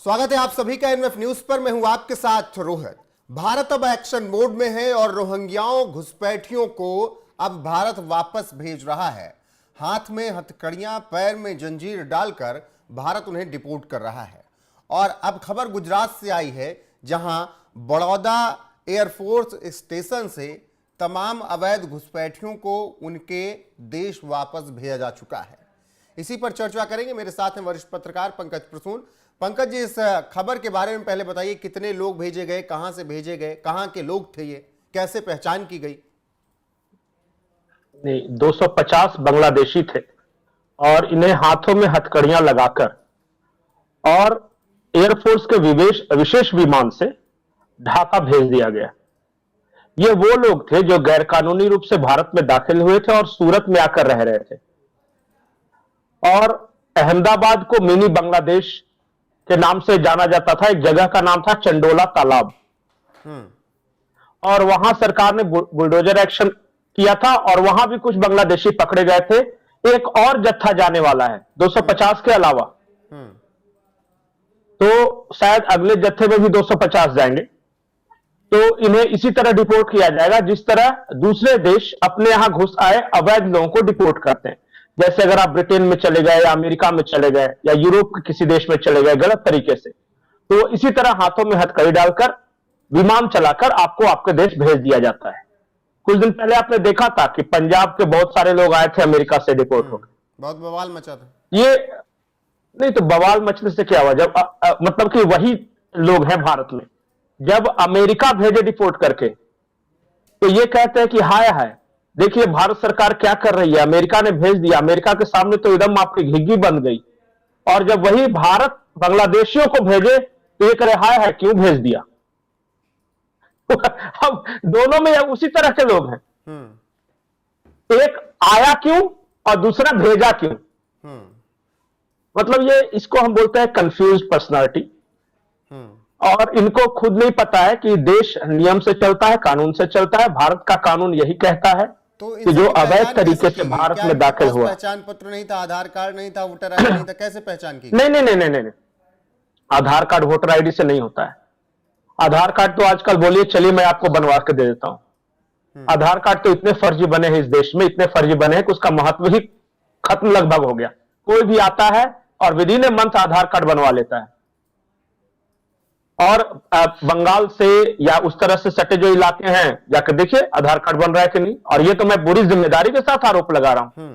स्वागत है आप सभी का एनएफ न्यूज पर। मैं हूं आपके साथ रोहित। भारत अब एक्शन मोड में है और रोहिंग्याओं घुसपैठियों को अब भारत वापस भेज रहा है। हाथ में हथकड़ियां, पैर में जंजीर डालकर भारत उन्हें डिपोर्ट कर रहा है। और अब खबर गुजरात से आई है, जहां बड़ौदा एयरफोर्स स्टेशन से तमाम अवैध घुसपैठियों को उनके देश वापस भेजा जा चुका है। इसी पर चर्चा करेंगे। मेरे साथ हैं वरिष्ठ पत्रकार पंकज प्रसून। पंकज जी, इस खबर के बारे में पहले बताइए, कितने लोग भेजे गए, कहां से भेजे गए, कहां के लोग थे, ये कैसे पहचान की गई? नहीं, 250 बांग्लादेशी थे और इन्हें हाथों में हथकड़ियां लगाकर और एयरफोर्स के विशेष विमान से ढाका भेज दिया गया। ये वो लोग थे जो गैरकानूनी रूप से भारत में दाखिल हुए थे और सूरत में आकर रह रहे थे और अहमदाबाद को मिनी बांग्लादेश के नाम से जाना जाता था। एक जगह का नाम था चंडोला तालाब और वहां सरकार ने बुलडोजर एक्शन किया था और वहां भी कुछ बांग्लादेशी पकड़े गए थे। एक और जत्था जाने वाला है 250 के अलावा, तो शायद अगले जत्थे में भी 250 जाएंगे। तो इन्हें इसी तरह डिपोर्ट किया जाएगा जिस तरह दूसरे देश अपने यहां घुस आए अवैध लोगों को डिपोर्ट करते हैं। जैसे अगर आप ब्रिटेन में चले गए या अमेरिका में चले गए या यूरोप के किसी देश में चले गए गलत तरीके से, तो इसी तरह हाथों में हथकड़ी डालकर विमान चलाकर आपको आपके देश भेज दिया जाता है। कुछ दिन पहले आपने देखा था कि पंजाब के बहुत सारे लोग आए थे अमेरिका से डिपोर्ट होकर, बहुत बवाल मचा था। ये नहीं तो बवाल मचने से क्या हुआ, जब मतलब कि वही लोग हैं भारत में, जब अमेरिका भेजे डिपोर्ट करके तो ये कहते हैं कि हाय हाय देखिए भारत सरकार क्या कर रही है, अमेरिका ने भेज दिया। अमेरिका के सामने तो एकदम आपकी घिग्गी बन गई। और जब वही भारत बांग्लादेशियों को भेजे तो ये करे हाय हाय क्यों भेज दिया। अब दोनों में उसी तरह के लोग हैं, एक आया क्यों और दूसरा भेजा क्यों। मतलब ये इसको हम बोलते हैं कंफ्यूज पर्सनालिटी। और इनको खुद नहीं पता है कि देश नियम से चलता है, कानून से चलता है। भारत का कानून यही कहता है तो कि जो अवैध तरीके से भारत में दाखिल हुआ, पहचान पत्र नहीं था, आधार कार्ड नहीं था, वोटर आईडी नहीं था, कैसे पहचान की? नहीं नहीं नहीं नहीं नहीं, आधार कार्ड वोटर आईडी से नहीं होता है। आधार कार्ड तो आजकल बोलिए चलिए मैं आपको बनवा के दे देता हूं। आधार कार्ड तो इतने फर्जी बने हैं इस देश में, इतने फर्जी बने हैं कि उसका महत्व ही खत्म लगभग हो गया। कोई भी आता है और with in a month Aadhaar card बनवा लेता है। और बंगाल से या उस तरह से सटे जो इलाके हैं जाकर देखिए आधार कार्ड बन रहा है कि नहीं। और ये तो मैं पूरी जिम्मेदारी के साथ आरोप लगा रहा हूं।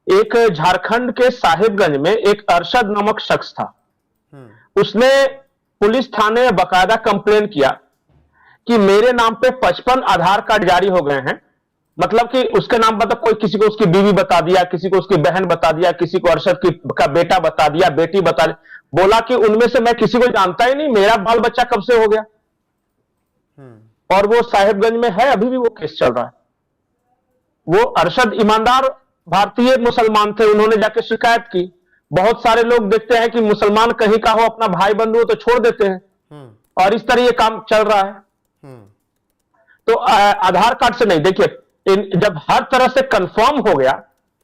एक झारखंड के साहिबगंज में एक अरशद नामक शख्स था, उसने पुलिस थाने में बाकायदा कंप्लेन किया कि मेरे नाम पे 55 आधार कार्ड जारी हो गए हैं। मतलब कि उसके नाम पर कोई किसी को उसकी बीवी बता दिया, किसी को उसकी बहन बता दिया, किसी को अरशद का बेटा बता दिया, बेटी बता दिया। बोला कि उनमें से मैं किसी को जानता ही नहीं, मेरा बाल बच्चा कब से हो गया। और वो साहिबगंज में है, अभी भी वो केस चल रहा है। वो अरशद ईमानदार भारतीय मुसलमान थे, उन्होंने जाके शिकायत की। बहुत सारे लोग देखते हैं कि मुसलमान कहीं का हो, अपना भाई बंधु हो तो छोड़ देते हैं और इस तरह ये काम चल रहा है। तो आधार कार्ड से नहीं, देखिए जब हर तरह से कंफर्म हो गया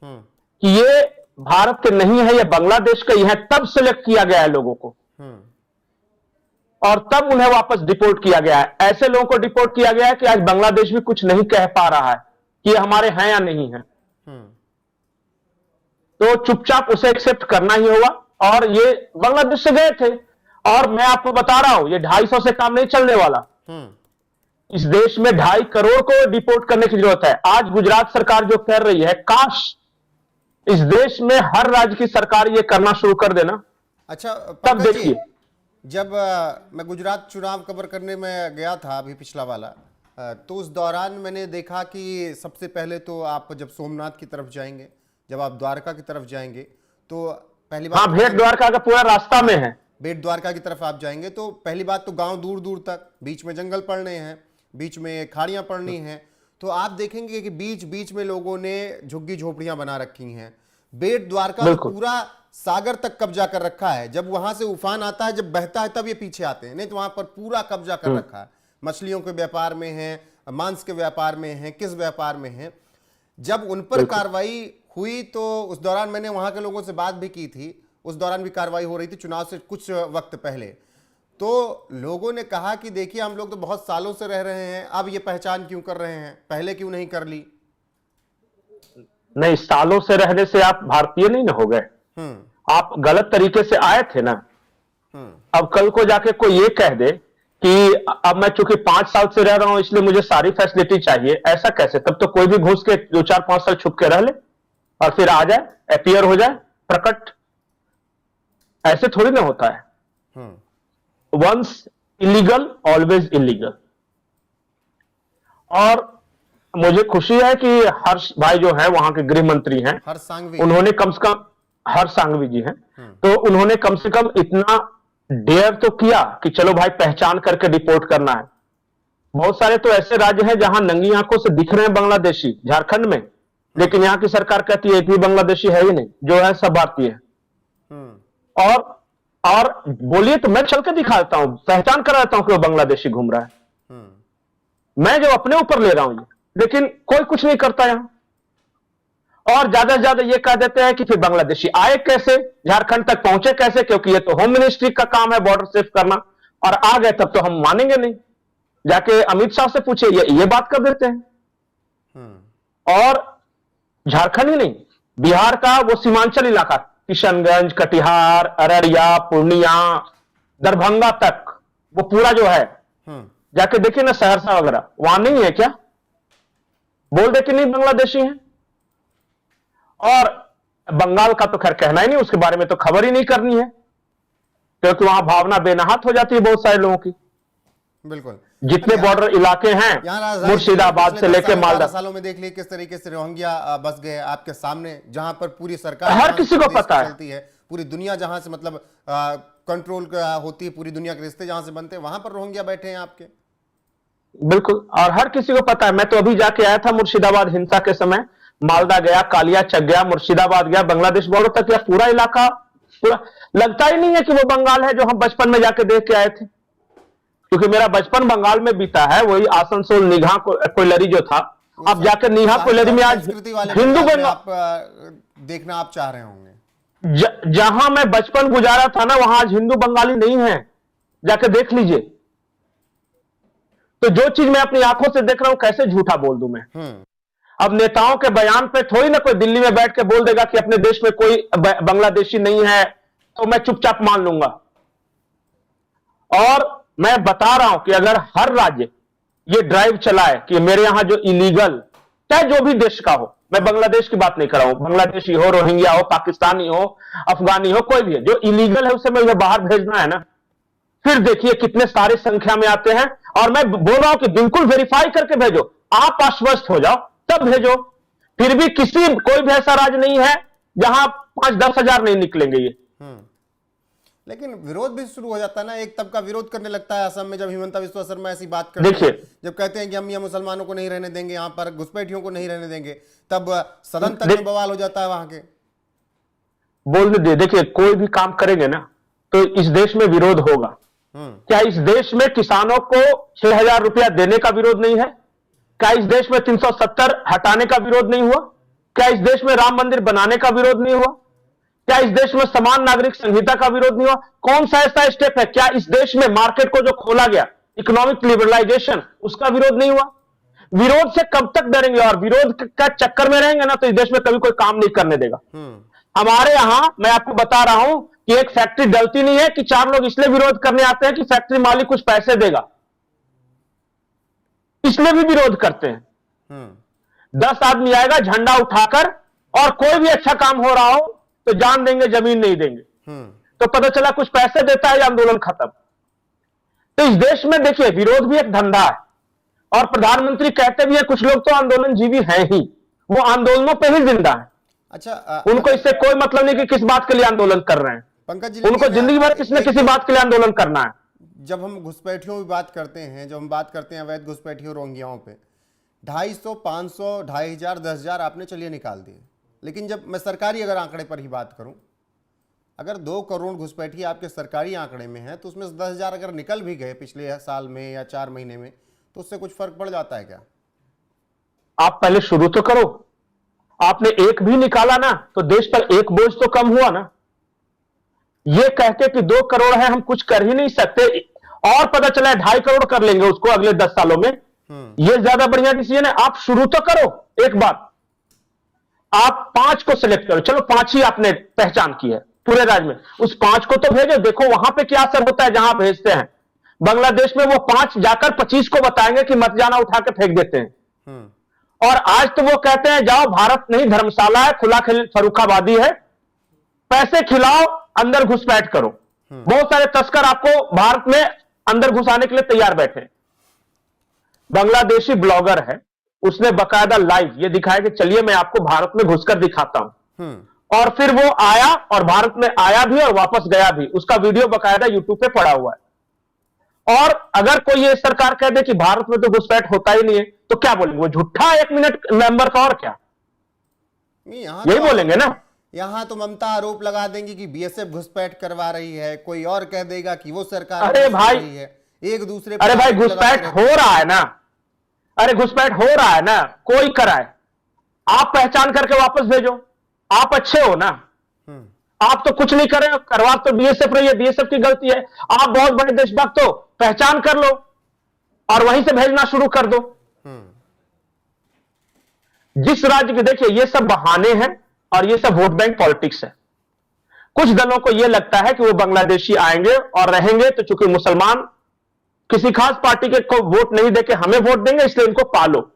कि ये भारत के नहीं है, ये बांग्लादेश के ही है, तब सिलेक्ट किया गया है लोगों को और तब उन्हें वापस डिपोर्ट किया गया है। ऐसे लोगों को डिपोर्ट किया गया है कि आज बांग्लादेश भी कुछ नहीं कह पा रहा है कि ये हमारे हैं या नहीं है। तो चुपचाप उसे एक्सेप्ट करना ही होगा। और ये बांग्लादेश से गए थे और मैं आपको बता रहा हूं ये 250 से काम नहीं चलने वाला। इस देश में 2.5 करोड़ को डिपोर्ट करने की जरूरत है। आज गुजरात सरकार जो कर रही है, काश इस देश में हर राज्य की सरकार ये करना शुरू कर देना। अच्छा तब देखिए, जब मैं गुजरात चुनाव कवर करने में गया था अभी पिछला वाला, तो उस दौरान मैंने देखा कि सबसे पहले तो आप जब सोमनाथ की तरफ जाएंगे, जब आप द्वारका की तरफ जाएंगे तो पहली बात, हाँ, भेट द्वारका का पूरा रास्ता में है। बेट द्वारका की तरफ आप जाएंगे तो पहली बात तो गांव दूर दूर तक, बीच में जंगल पड़ने हैं, बीच में खाड़ियां पड़नी हैं। तो आप देखेंगे कि बीच बीच में लोगों ने झुग्गी झोपड़ियां बना रखी हैं। बेट द्वारका तो पूरा सागर तक कब्जा कर रखा है। जब वहां से उफान आता है, जब बहता है, तब ये पीछे आते हैं, नहीं तो वहां पर पूरा कब्जा कर रखा है। मछलियों के व्यापार में है, मांस के व्यापार में है, किस व्यापार में है। जब उन पर कार्रवाई हुई तो उस दौरान मैंने वहां के लोगों से बात भी की थी। उस दौरान भी कार्रवाई हो रही थी, चुनाव से कुछ वक्त पहले। तो लोगों ने कहा कि देखिए हम लोग तो बहुत सालों से रह रहे हैं, अब ये पहचान क्यों कर रहे हैं, पहले क्यों नहीं कर ली? नहीं, सालों से रहने से आप भारतीय नहीं ना हो गए। आप गलत तरीके से आए थे ना। अब कल को जाके कोई ये कह दे कि अब मैं चूंकि 5 साल से रह रहा हूं इसलिए मुझे सारी फैसिलिटी चाहिए, ऐसा कैसे? तब तो कोई भी घुस के 2-4-5 साल छुप के रह ले और फिर आ जाए, अपीयर हो जाए, प्रकट। ऐसे थोड़ी ना होता है। Once illegal always illegal. और मुझे खुशी है कि हर्ष भाई जो है वहां के गृह मंत्री हैं, हर्ष सांघवी, उन्होंने कम से कम, हर्ष सांघवी जी हैं, तो उन्होंने कम से कम इतना डेयर तो किया कि चलो भाई पहचान करके रिपोर्ट करना है। बहुत सारे तो ऐसे राज्य हैं जहां नंगी आंखों से दिख रहे हैं बांग्लादेशी, झारखंड में, लेकिन यहां की सरकार कहती है एक भी बांग्लादेशी है ही नहीं, जो है सब भारतीय है। और बोलिए तो मैं चल के दिखाता हूं, पहचान कराता हूं कि वो बांग्लादेशी घूम रहा है। मैं जो अपने ऊपर ले रहा हूं ये, लेकिन कोई कुछ नहीं करता यहां। और ज्यादा से ज्यादा ये कह देते हैं कि फिर बांग्लादेशी आए कैसे, झारखंड तक पहुंचे कैसे, क्योंकि ये तो होम मिनिस्ट्री का काम है बॉर्डर सेफ करना, और आ गए तब तो हम मानेंगे नहीं। जाके अमित शाह से पूछे, ये बात कर देते हैं। और झारखंड ही नहीं, बिहार का वो सीमांचल इलाका, किशनगंज, कटिहार, अररिया, पूर्णिया, दरभंगा तक, वो पूरा जो है, जाके देखिए ना, सहरसा वगैरह, वहां नहीं है क्या? बोल दे कि नहीं बांग्लादेशी हैं। और बंगाल का तो खैर कहना ही नहीं, उसके बारे में तो खबर ही नहीं करनी है, क्योंकि वहां भावना बेनहात हो जाती है बहुत सारे लोगों की। बिल्कुल, जितने बॉर्डर इलाके हैं मुर्शिदाबाद से लेकर मालदा, सालों में देख लिए किस तरीके से रोहिंग्या बस गए आपके सामने, जहां पर पूरी सरकार, हर किसी को पता है, चलती है, पूरी दुनिया जहां से मतलब कंट्रोल होती है, पूरी दुनिया के रिश्ते जहां से बनते हैं, वहां पर रोहिंग्या बैठे हैं आपके। बिल्कुल, और हर किसी को पता है। मैं तो अभी जाके आया था मुर्शिदाबाद हिंसा के समय, मालदा गया, कालिया चक गया, मुर्शिदाबाद गया, बांग्लादेश बॉर्डर तक गया, पूरा इलाका, पूरा लगता ही नहीं है कि वो बंगाल है जो हम बचपन में जाके देख के आए थे, क्योंकि मेरा बचपन बंगाल में बीता है। वही आसनसोल, निघा कोयलरी जो था, अब जाकर निघा कोयलरी में आज हिंदू बंगाल देखना आप चाह रहे होंगे। जहां मैं बचपन गुजारा था ना, वहां आज हिंदू बंगाली नहीं है, जाके देख लीजिए। तो जो चीज मैं अपनी आंखों से देख रहा हूं, कैसे झूठा बोल दूं मैं? अब नेताओं के बयान पे थोड़ी ना कोई दिल्ली में बैठ के बोल देगा कि अपने देश में कोई बांग्लादेशी नहीं है, तो मैं चुपचाप मान लूंगा। और मैं बता रहा हूं कि अगर हर राज्य ये ड्राइव चलाए कि मेरे यहां जो इलीगल, चाहे जो भी देश का हो, मैं बांग्लादेश की बात नहीं कर रहा हूं, बांग्लादेशी हो, रोहिंग्या हो, पाकिस्तानी हो, अफगानी हो, कोई भी है, जो इलीगल है उसे मुझे बाहर भेजना है ना, फिर देखिए कितने सारी संख्या में आते हैं। और मैं बोल रहा हूं कि बिल्कुल वेरीफाई करके भेजो, आप आश्वस्त हो जाओ तब भेजो। फिर भी कोई भी ऐसा राज्य नहीं है जहां 5-10 हजार नहीं निकलेंगे ये। लेकिन विरोध भी शुरू हो जाता है ना, एक तबका विरोध करने लगता है असम में, जब हिमंता बिस्वा शर्मा ऐसी बात करते हैं, जब कहते हैं कि हम यहाँ मुसलमानों को नहीं रहने देंगे, यहाँ पर घुसपैठियों को नहीं रहने देंगे, तब सदन तक में बवाल हो जाता है वहां के। बोलने दे, देखिए कोई भी काम करेंगे ना तो इस देश में विरोध होगा। क्या इस देश में किसानों को 6,000 रुपया देने का विरोध नहीं है? क्या इस देश में 370 हटाने का विरोध नहीं हुआ? क्या इस देश में राम मंदिर बनाने का विरोध नहीं हुआ? क्या इस देश में समान नागरिक संहिता का विरोध नहीं हुआ? कौन सा ऐसा स्टेप है? क्या इस देश में मार्केट को जो खोला गया, इकोनॉमिक लिबरलाइजेशन, उसका विरोध नहीं हुआ? विरोध से कब तक डरेंगे? और विरोध का चक्कर में रहेंगे ना तो इस देश में कभी कोई काम नहीं करने देगा। हमारे यहां मैं आपको बता रहा हूं कि एक फैक्ट्री डलती नहीं है कि 4 लोग इसलिए विरोध करने आते हैं कि फैक्ट्री मालिक कुछ पैसे देगा, इसलिए भी विरोध करते हैं। 10 आदमी आएगा झंडा उठाकर, और कोई भी अच्छा काम हो रहा हो तो जान देंगे, जमीन नहीं देंगे। तो पता चला कुछ पैसे देता है, आंदोलन खत्म। तो इस देश में देखिए विरोध भी एक धंधा है, और प्रधानमंत्री कहते भी है कुछ लोग तो आंदोलन जीवी हैं ही, वो आंदोलनों पे ही जिंदा है। अच्छा, उनको इससे कोई मतलब नहीं कि किस बात के लिए आंदोलन कर रहे हैं। पंकज जी, उनको जिंदगी भर किसी न किसी बात के लिए आंदोलन करना है। जब हम घुसपैठियों की बात करते हैं, जब हम बात करते हैं अवैध घुसपैठियों रोहिंग्याओं पे, 250, 500, 2,500, 10,000 आपने चलिए निकाल दिए, लेकिन जब मैं सरकारी अगर आंकड़े पर ही बात करूं, अगर 2 करोड़ घुसपैठिए आपके सरकारी आंकड़े में है, तो उसमें से 10,000 अगर निकल भी गए पिछले साल में या 4 महीने में, तो उससे कुछ फर्क पड़ जाता है क्या? आप पहले शुरू तो करो। आपने एक भी निकाला ना तो देश पर एक बोझ तो कम हुआ ना। ये कहते कि 2 करोड़ है, हम कुछ कर ही नहीं सकते, और पता चला है 2.5 करोड़ कर लेंगे उसको अगले 10 सालों में। ये ज्यादा बढ़िया डिसीजन है। आप शुरू तो करो एक बार, आप 5 को सिलेक्ट करो, चलो 5 ही आपने पहचान की है पूरे राज्य में, उस 5 को तो भेजो, देखो वहां पे क्या असर होता है जहां भेजते हैं। बांग्लादेश में वो 5 जाकर 25 को बताएंगे कि मत जाना, उठा के फेंक देते हैं। और आज तो वो कहते हैं जाओ, भारत नहीं धर्मशाला है, खुला फर्रुखाबादी है, पैसे खिलाओ, अंदर घुसपैठ करो। बहुत सारे तस्कर आपको भारत में अंदर घुसाने के लिए तैयार बैठे। बांग्लादेशी ब्लॉगर है, उसने बकायदा लाइव ये दिखाया कि चलिए मैं आपको भारत में घुसकर दिखाता हूं, और फिर वो आया और भारत में आया भी और वापस गया भी। उसका वीडियो बकायदा यूट्यूब पे पड़ा हुआ है। और अगर कोई ये सरकार कह दे कि भारत में तो घुसपैठ होता ही नहीं है, तो क्या बोलेंगे, वो झूठा 1 मिनट नंबर का, और क्या यही तो बोलेंगे ना। यहां तो ममता आरोप लगा देंगी कि बीएसएफ घुसपैठ करवा रही है, कोई और कह देगा कि वो सरकार अरे भाई, रही है, एक दूसरे अरे भाई घुसपैठ हो रहा है ना, अरे घुसपैठ हो रहा है ना, कोई कराए, आप पहचान करके वापस भेजो, आप अच्छे हो ना। आप तो कुछ नहीं कर रहे हो, करवा तो बीएसएफ रही है, बीएसएफ की गलती है। आप बहुत बड़े देशभक्त हो, पहचान कर लो और वहीं से भेजना शुरू कर दो। जिस राज्य के, देखिए ये सब बहाने हैं और ये सब वोट बैंक पॉलिटिक्स है। कुछ दलों को यह लगता है कि वो बांग्लादेशी आएंगे और रहेंगे, तो चूंकि मुसलमान किसी खास पार्टी के को वोट नहीं देके हमें वोट देंगे, इसलिए इनको पालो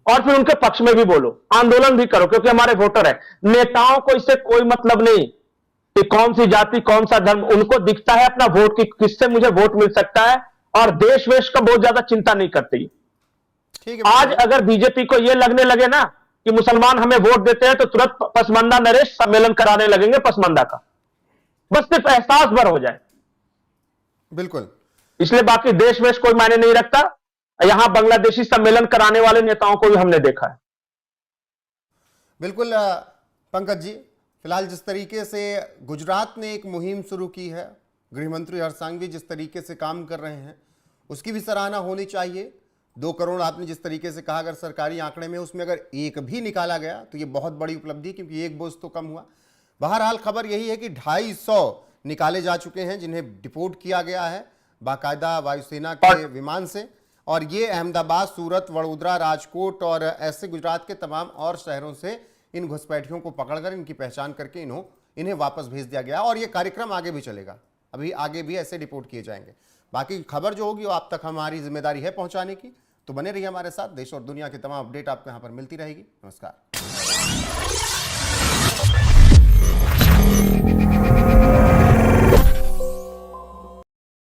और फिर उनके पक्ष में भी बोलो, आंदोलन भी करो, क्योंकि हमारे वोटर है। नेताओं को इससे कोई मतलब नहीं कि कौन सी जाति कौन सा धर्म, उनको दिखता है अपना वोट की किससे मुझे वोट मिल सकता है, और देश वेश का बहुत ज्यादा चिंता नहीं करते। ठीक है। आज अगर बीजेपी को यह लगने लगे ना कि मुसलमान हमें वोट देते हैं, तो तुरंत पसमंदा नरेश सम्मेलन कराने लगेंगे पसमंदा का, बस सिर्फ एहसास भर हो जाए। बिल्कुल, इसलिए बाकी देश वेश कोई मायने नहीं रखता। यहां बांग्लादेशी सम्मेलन कराने वाले नेताओं को भी हमने देखा है। बिल्कुल पंकज जी, फिलहाल जिस तरीके से गुजरात ने एक मुहिम शुरू की है, गृहमंत्री हर्ष सांघवी जिस तरीके से काम कर रहे हैं, उसकी भी सराहना होनी चाहिए। 2 करोड़ आपने जिस तरीके से कहा, अगर सरकारी आंकड़े में उसमें अगर एक भी निकाला गया तो ये बहुत बड़ी उपलब्धि, क्योंकि एक बोझ तो कम हुआ। बहरहाल खबर यही है कि 250 निकाले जा चुके हैं जिन्हें डिपोर्ट किया गया है बाकायदा वायुसेना के विमान से, और ये अहमदाबाद, सूरत, वडोदरा, राजकोट और ऐसे गुजरात के तमाम और शहरों से इन घुसपैठियों को पकड़कर इनकी पहचान करके इन्हें वापस भेज दिया गया। और ये कार्यक्रम आगे भी चलेगा, अभी आगे भी ऐसे डिपोर्ट किए जाएंगे। बाकी खबर जो होगी वो आप तक हमारी जिम्मेदारी है पहुंचाने की, तो बने रहिए हमारे साथ। देश और दुनिया की तमाम अपडेट आपको यहाँ पर मिलती रहेगी। नमस्कार।